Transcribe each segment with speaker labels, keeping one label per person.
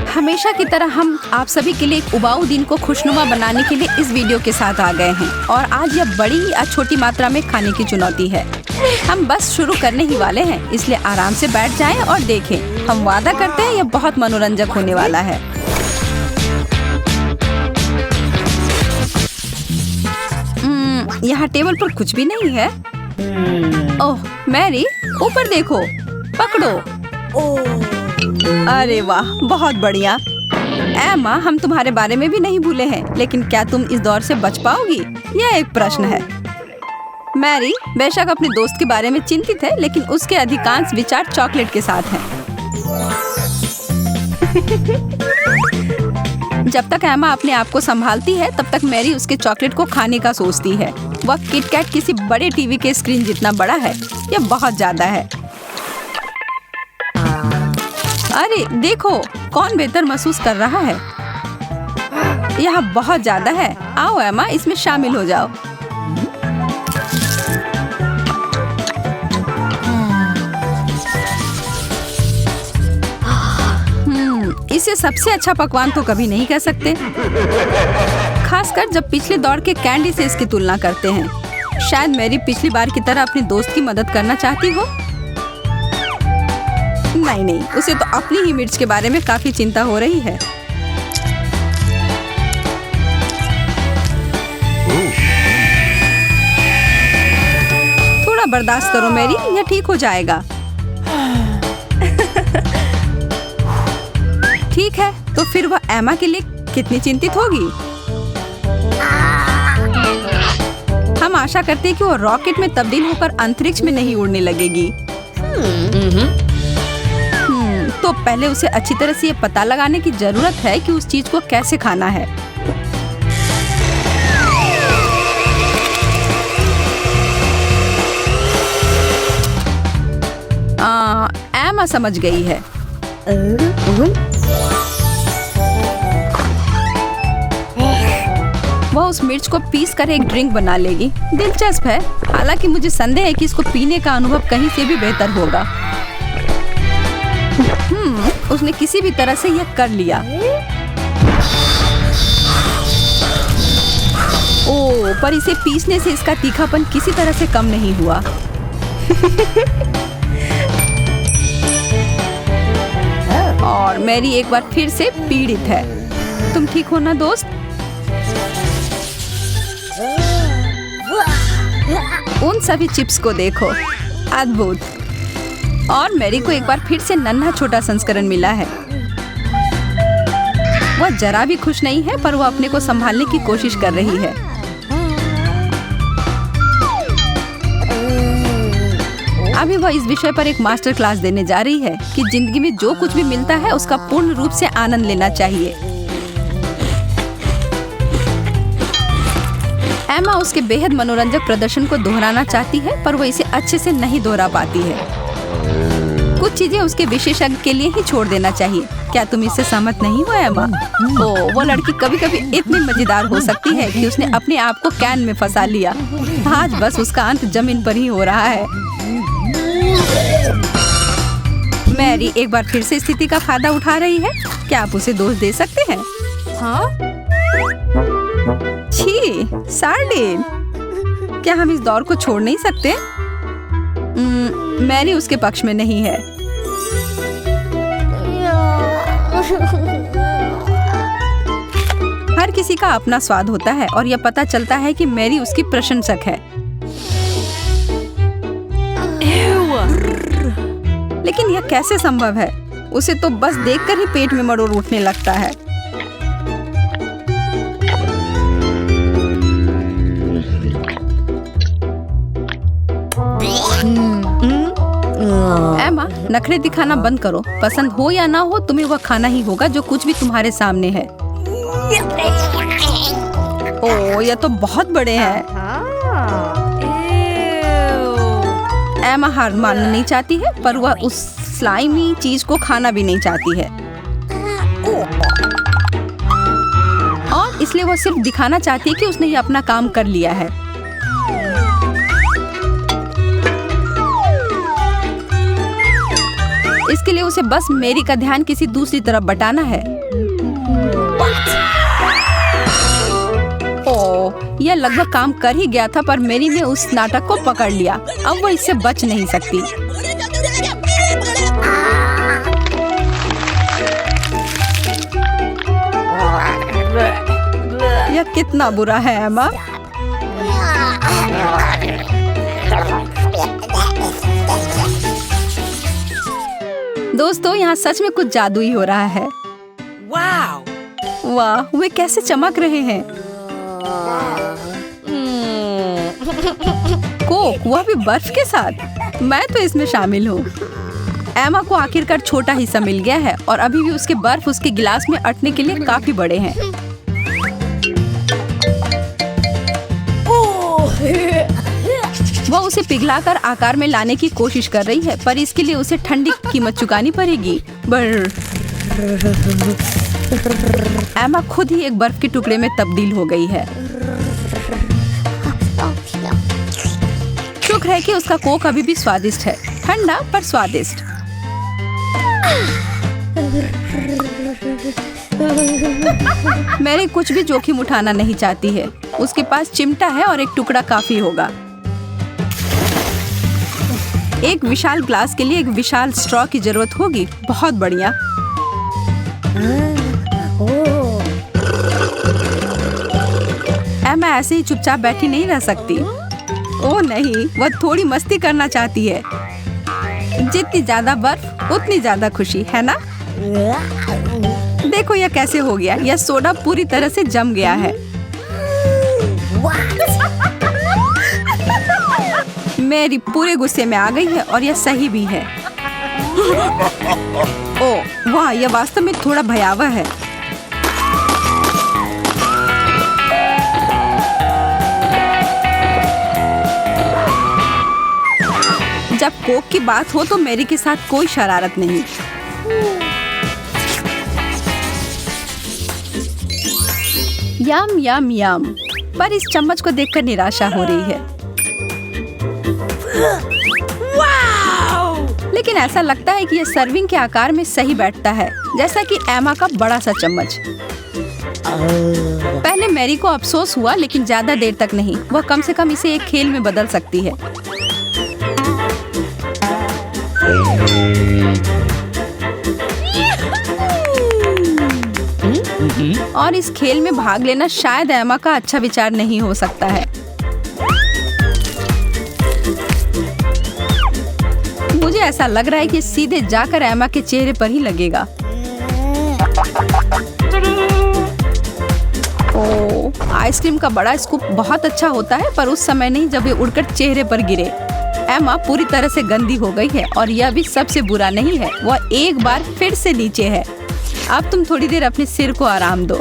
Speaker 1: हमेशा की तरह हम आप सभी के लिए एक उबाऊ दिन को खुशनुमा बनाने के लिए इस वीडियो के साथ आ गए हैं और आज यह बड़ी या छोटी मात्रा में खाने की चुनौती है। हम बस शुरू करने ही वाले हैं, इसलिए आराम से बैठ जाएं और देखें। हम वादा करते हैं यह बहुत मनोरंजक होने वाला है। यहाँ टेबल पर कुछ भी नहीं है। ओह मैरी, ऊपर देखो, पकड़ो। अरे वाह, बहुत बढ़िया। एमा, हम तुम्हारे बारे में भी नहीं भूले हैं, लेकिन क्या तुम इस दौर से बच पाओगी? यह एक प्रश्न है। मैरी बेशक अपने दोस्त के बारे में चिंतित है, लेकिन उसके अधिकांश विचार चॉकलेट के साथ हैं। जब तक एमा अपने आप को संभालती है, तब तक मैरी उसके चॉकलेट को खाने का सोचती है। वह किटकैट किसी बड़े टीवी के स्क्रीन जितना बड़ा है। यह बहुत ज्यादा है। अरे देखो, कौन बेहतर महसूस कर रहा है। यह बहुत ज्यादा है। आओ एमा, इसमें शामिल हो जाओ। इसे सबसे अच्छा पकवान तो कभी नहीं कह सकते, खासकर जब पिछले दौर के कैंडी से इसकी तुलना करते हैं। शायद मैरी पिछली बार की तरह अपने दोस्त की मदद करना चाहती हो। नहीं, उसे तो अपनी ही मिर्च के बारे में काफी चिंता हो रही है। थोड़ा बर्दाश्त करो मैरी, यह ठीक हो जाएगा। ठीक है, तो फिर वह एमा के लिए कितनी चिंतित होगी। हम आशा करते हैं कि वो रॉकेट में तब्दील होकर अंतरिक्ष में नहीं उड़ने लगेगी। तो पहले उसे अच्छी तरह से ये पता लगाने की जरूरत है कि उस चीज को कैसे खाना है। एमा समझ गई है। वह उस मिर्च को पीस कर एक ड्रिंक बना लेगी। दिलचस्प है, हालांकि मुझे संदेह है कि इसको पीने का अनुभव कहीं से भी बेहतर होगा। उसने किसी भी तरह से यह कर लिया। ओह, पर इसे पीसने से इसका तीखापन किसी तरह से कम नहीं हुआ। और मैरी एक बार फिर से पीड़ित है। तुम ठीक हो ना दोस्त? उन सभी चिप्स को देखो, अद्भुत। और मैरी को एक बार फिर से नन्हा छोटा संस्करण मिला है। वह जरा भी खुश नहीं है, पर वह अपने को संभालने की कोशिश कर रही है। अभी वह इस विषय पर एक मास्टर क्लास देने जा रही है कि जिंदगी में जो कुछ भी मिलता है उसका पूर्ण रूप से आनंद लेना चाहिए। एमा उसके बेहद मनोरंजक प्रदर्शन को दोहराना चाहती है, पर वह इसे अच्छे से नहीं दोहरा पाती है। कुछ चीजें उसके विशेषज्ञ के लिए ही छोड़ देना चाहिए। क्या तुम इससे सहमत नहीं हो एमा? वो लड़की कभी कभी इतनी मजेदार हो सकती है कि उसने अपने आप को कैन में फंसा लिया। आज बस उसका अंत जमीन पर ही हो रहा है। मैरी एक बार फिर से स्थिति का फायदा उठा रही है। क्या आप उसे दोष दे सकते हैं? हाँ? छी, सार्डिन। क्या हम इस दौर को छोड़ नहीं सकते? मैरी उसके पक्ष में नहीं है। हर किसी का अपना स्वाद होता है और यह पता चलता है कि मैरी उसकी प्रशंसक है। लेकिन यह कैसे संभव है? उसे तो बस देखकर ही पेट में मरोड़ उठने लगता है। एमा, नखरे दिखाना बंद करो। पसंद हो या ना हो, तुम्हें वह खाना ही होगा जो कुछ भी तुम्हारे सामने है। ओह, यह तो बहुत बड़े हैं। एमा हार मानना नहीं चाहती है, पर वह उस स्लाइमी चीज को खाना भी नहीं चाहती है। और इसलिए वह सिर्फ दिखाना चाहती है कि उसने ये अपना काम कर लिया है। इसके लिए उसे बस मेरी का ध्यान किसी दूसरी तरफ बटाना है। ओह, यह लगभग काम कर ही गया था, पर मेरी ने उस नाटक को पकड़ लिया। अब वो इससे बच नहीं सकती। यह कितना बुरा है एमा। दोस्तों, यहाँ सच में कुछ जादुई हो रहा है। वाह, वे कैसे चमक रहे हैं। कोक, वह भी बर्फ के साथ। मैं तो इसमें शामिल हूँ। एमा को आखिरकार छोटा हिस्सा मिल गया है और अभी भी उसके बर्फ उसके गिलास में अटने के लिए काफी बड़े हैं। वह उसे पिघलाकर आकार में लाने की कोशिश कर रही है, पर इसके लिए उसे ठंडी कीमत चुकानी पड़ेगी। एमा खुद ही एक बर्फ के टुकड़े में तब्दील हो गई है। शुक्र है कि उसका कोक अभी भी स्वादिष्ट है, ठंडा पर स्वादिष्ट। मैरी कुछ भी जोखिम उठाना नहीं चाहती है। उसके पास चिमटा है और एक टुकड़ा काफी होगा। एक विशाल ग्लास के लिए एक विशाल स्ट्रॉ की जरूरत होगी। बहुत बढ़िया। एमा ऐसे ही चुपचाप बैठी नहीं रह सकती। ओह नहीं, वह थोड़ी मस्ती करना चाहती है। जितनी ज्यादा बर्फ उतनी ज्यादा खुशी, है ना? देखो यह कैसे हो गया। यह सोडा पूरी तरह से जम गया है। मेरी पूरे गुस्से में आ गई है और यह सही भी है। ओह वाह, यह वास्तव में थोड़ा भयावह है। जब कोक की बात हो तो मेरी के साथ कोई शरारत नहीं। यम यम यम। पर इस चम्मच को देखकर निराशा हो रही है। लेकिन ऐसा लगता है कि यह सर्विंग के आकार में सही बैठता है, जैसा कि एमा का बड़ा सा चम्मच। पहले मैरी को अफसोस हुआ, लेकिन ज्यादा देर तक नहीं। वह कम से कम इसे एक खेल में बदल सकती है। और इस खेल में भाग लेना शायद एमा का अच्छा विचार नहीं हो सकता है। मुझे ऐसा लग रहा है कि सीधे जाकर एमा के चेहरे पर ही लगेगा। ओह, आइसक्रीम का बड़ा स्कूप बहुत अच्छा होता है, पर उस समय नहीं जब ये उड़कर चेहरे पर गिरे। एमा पूरी तरह से गंदी हो गई है और यह भी सबसे बुरा नहीं है। वह एक बार फिर से नीचे है। अब तुम थोड़ी देर अपने सिर को आराम दो।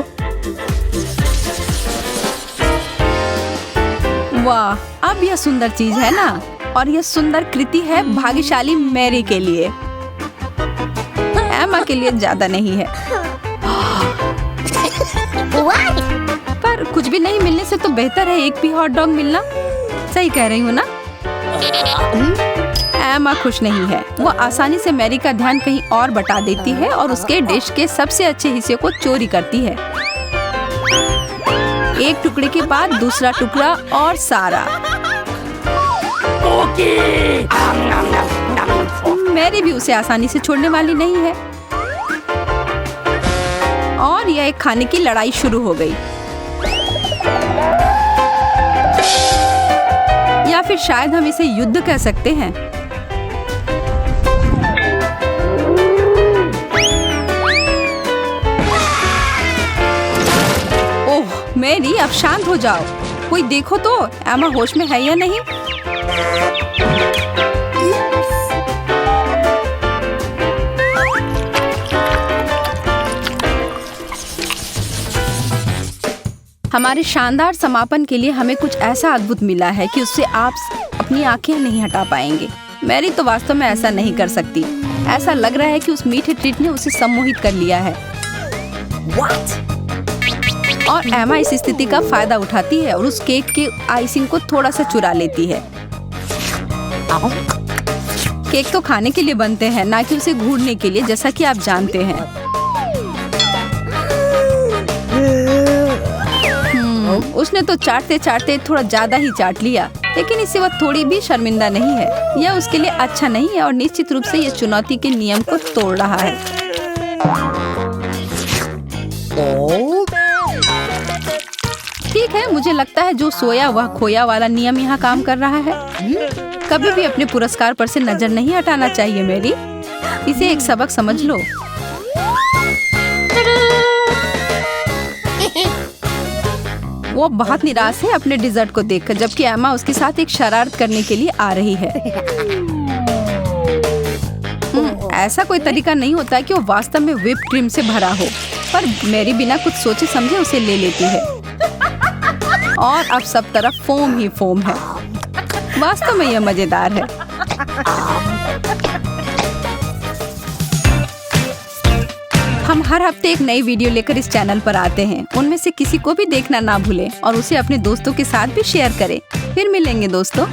Speaker 1: वाह, अब यह सुंदर चीज है ना? और यह सुंदर कृति है भाग्यशाली मैरी के लिए। एमा के लिए ज्यादा नहीं है। पर कुछ भी नहीं मिलने से तो बेहतर है एक भी हॉट डॉग मिलना। सही कह रही हूँ ना? एमा खुश नहीं है। वो आसानी से मैरी का ध्यान कहीं और बटा देती है और उसके डिश के सबसे अच्छे हिस्से को चोरी करती है। एक टुकड़े के बाद दूसरा टुकड़ा और सारा। मैरी भी उसे आसानी से छोड़ने वाली नहीं है। और यह एक खाने की लड़ाई शुरू हो गई। या फिर शायद हम इसे युद्ध कह सकते हैं। ओह मैरी, अब शांत हो जाओ। कोई देखो तो एमा होश में है या नहीं। हमारे शानदार समापन के लिए हमें कुछ ऐसा अद्भुत मिला है कि उससे आप अपनी आंखें नहीं हटा पाएंगे। मैरी तो वास्तव में ऐसा नहीं कर सकती। ऐसा लग रहा है कि उस मीठे ट्रीट ने उसे सम्मोहित कर लिया है। और एमा इस स्थिति का फायदा उठाती है और उस केक के आइसिंग को थोड़ा सा चुरा लेती है। केक तो खाने के लिए बनते हैं, ना कि उसे घूरने के लिए, जैसा कि आप जानते हैं। उसने तो चाटते चाटते थोड़ा ज्यादा ही चाट लिया, लेकिन इससे वह थोड़ी भी शर्मिंदा नहीं है। यह उसके लिए अच्छा नहीं है और निश्चित रूप से यह चुनौती के नियम को तोड़ रहा है। ठीक है, मुझे लगता है जो सोया वह खोया वाला नियम यहाँ काम कर रहा है। कभी भी अपने पुरस्कार पर से नजर नहीं हटाना चाहिए मेरी। इसे एक सबक समझ लो। वो बहुत निराश है अपने डिजर्ट को देखकर, जबकि एमा उसके साथ एक शरारत करने के लिए आ रही है। ऐसा कोई तरीका नहीं होता कि वो वास्तव में व्हिप क्रीम से भरा हो, पर मेरी बिना कुछ सोचे समझे उसे ले लेती है और अब सब तरफ फोम ही फोम है। वास्तव में यह मजेदार है। हम हर हफ्ते एक नई वीडियो लेकर इस चैनल पर आते हैं। उनमें से किसी को भी देखना ना भूलें और उसे अपने दोस्तों के साथ भी शेयर करें। फिर मिलेंगे दोस्तों।